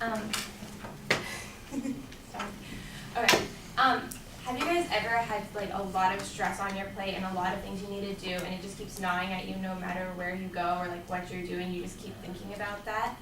Um, sorry. Okay. Have you guys ever had like a lot of stress on your plate and a lot of things you need to do, and it just keeps gnawing at you no matter where you go or like what you're doing? You just keep thinking about that.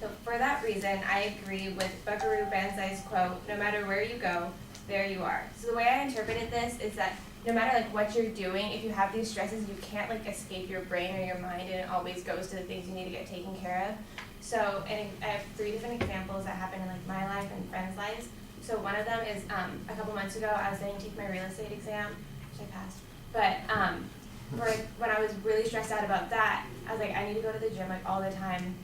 So for that reason, I agree with Buckaroo Banzai's quote: "No matter where you go, there you are." So the way I interpreted this is that no matter like what you're doing, if you have these stresses, you can't like escape your brain or your mind, and it always goes to the things you need to get taken care of. So, and I have 3 different examples that happen in like my life and friends' lives. So one of them is a couple months ago, I was going to take my real estate exam, which I passed. But when I was really stressed out about that, I was like, I need to go to the gym like all the time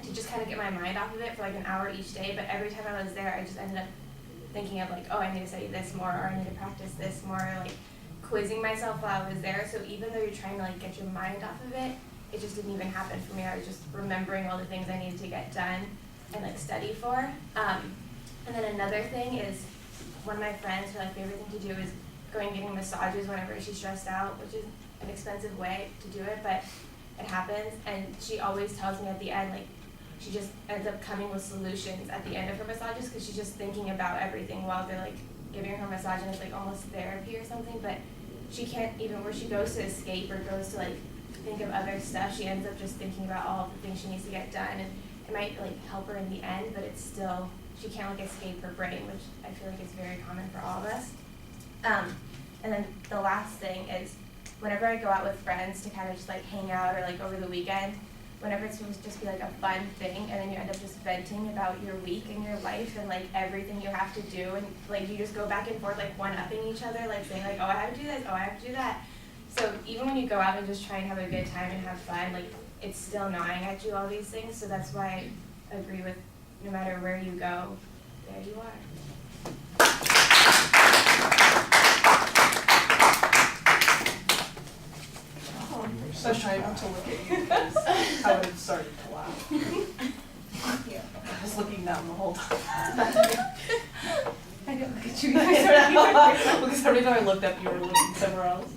to just kind of get my mind off of it for like an hour each day. But every time I was there, I just ended up thinking of like, oh, I need to study this more, or I need to practice this more, like quizzing myself while I was there. So even though you're trying to like get your mind off of it, it just didn't even happen for me. I was just remembering all the things I needed to get done and like study for. And then another thing is, one of my friends, her like favorite thing to do is going and getting massages whenever she's stressed out, which is an expensive way to do it, but it happens. And she always tells me at the end, like, she just ends up coming with solutions at the end of her massages because she's just thinking about everything while they're like giving her massage, and it's like almost therapy or something. But she can't, even where she goes to escape or goes to like think of other stuff, she ends up just thinking about all of the things she needs to get done, and it might like help her in the end, but it's still, she can't like escape her brain, which I feel like is very common for all of us. And then the last thing is, whenever I go out with friends to kind of just like hang out or like over the weekend, whenever it's supposed to just be like a fun thing, and then you end up just venting about your week and your life and like everything you have to do, and like you just go back and forth like one-upping each other, like saying like, oh, I have to do this, oh, I have to do that. So even when you go out and just try and have a good time and have fun, like it's still gnawing at you, all these things. So that's why I agree with, no matter where you go, there you are. I was trying not to look at you because I would have started to laugh. Yeah. I was looking down the whole time. I don't look at you. Because every time I looked up, you were looking somewhere else.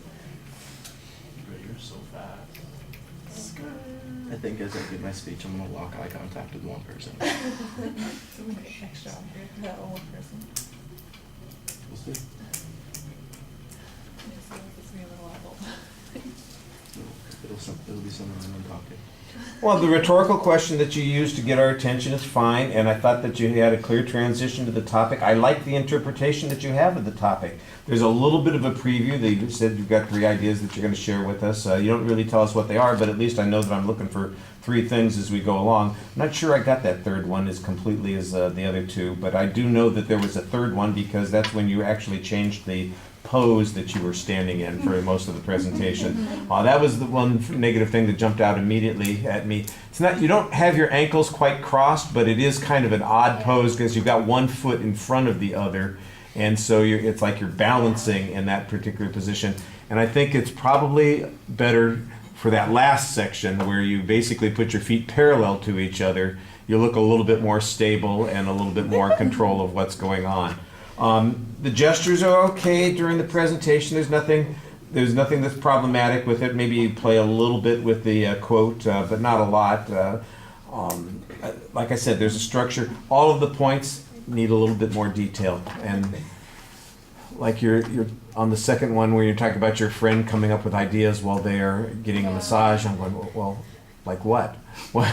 But you're so fast. I think as I give my speech, I'm going to lock eye contact with one person. Extra on here. No, one person. We'll see. It's me a little apple. It'll be something I'm going to talk to. Well, the rhetorical question that you used to get our attention is fine, and I thought that you had a clear transition to the topic. I like the interpretation that you have of the topic. There's a little bit of a preview. That you said you've got 3 ideas that you're going to share with us. You don't really tell us what they are, but at least I know that I'm looking for 3 things as we go along. I'm not sure I got that 3rd one as completely as the other 2, but I do know that there was a 3rd one because that's when you actually changed the pose that you were standing in for most of the presentation. That was the one negative thing that jumped out immediately at me. It's not, you don't have your ankles quite crossed, but it is kind of an odd pose because you've got one foot in front of the other, and so it's like you're balancing in that particular position. And I think it's probably better for that last section where you basically put your feet parallel to each other. You look a little bit more stable and a little bit more control of what's going on. The gestures are okay during the presentation. There's nothing that's problematic with it. Maybe you play a little bit with the quote, but not a lot. Like I said, there's a structure. All of the points need a little bit more detail. And like you're on the second one where you're talking about your friend coming up with ideas while they're getting a massage. I'm going, well, like what? Well,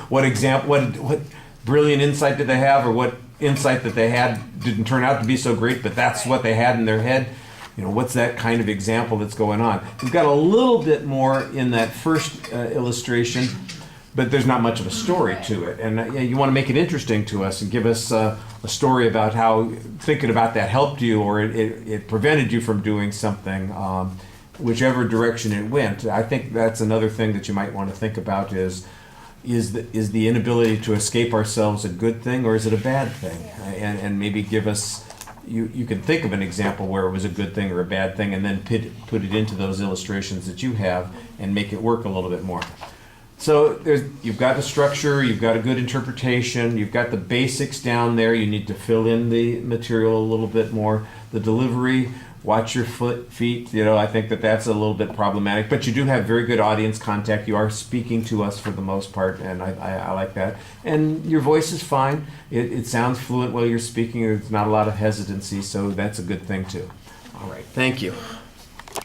what example? What brilliant insight did they have, or what insight that they had didn't turn out to be so great, but that's what they had in their head? What's that kind of example that's going on? We've got a little bit more in that first illustration, but there's not much of a story to it. And you want to make it interesting to us and give us a story about how thinking about that helped you, or it prevented you from doing something, whichever direction it went. I think that's another thing that you might want to think about is the inability to escape ourselves a good thing, or is it a bad thing? And maybe give us, you can think of an example where it was a good thing or a bad thing, and then put it into those illustrations that you have and make it work a little bit more. So you've got the structure, you've got a good interpretation, you've got the basics down there. You need to fill in the material a little bit more. The delivery, Watch your feet. You know, I think that that's a little bit problematic. But you do have very good audience contact. You are speaking to us for the most part, and I like that. And your voice is fine. It sounds fluent while you're speaking. There's not a lot of hesitancy, so that's a good thing too. All right. Thank you.